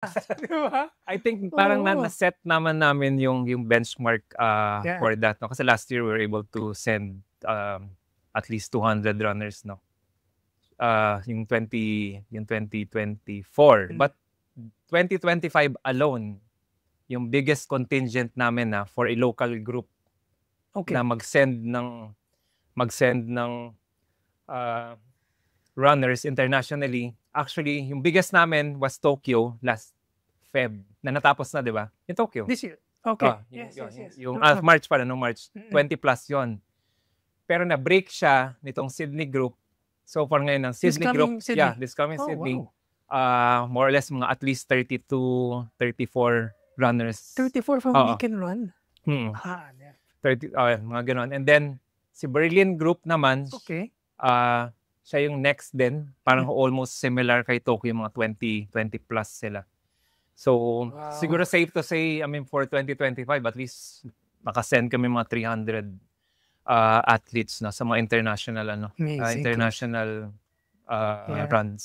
Di ba? I think parang Oo. na-set naman namin yung benchmark Yeah. for that, no? Kasi last year we were able to send at least 200 runners, no? Yung 2024. Mm. But 2025 alone, yung biggest contingent namin na for a local group na Okay. mag-send ng runners internationally. Actually, yung biggest namin was Tokyo last Feb, na natapos na, di ba? Yung Tokyo. This year. Okay. Yung, Yes, yes, yes. yung March pala, no March. 20 plus yon. Pero na-break siya nitong Sydney group. So far ngayon ng Sydney group, Sydney. this coming Oh, Sydney, wow. more or less mga at least 32, 34 runners. 34 from weekend run. Yeah. 30, mga ganon. And then, si Berlin group naman, okay. Siya yung next din. Parang almost similar kay Tokyo, mga 20 plus sila. So, siguro safe to say, I mean, for 2025, at least makasend kami mga 300 athletes na sa mga international, international runs.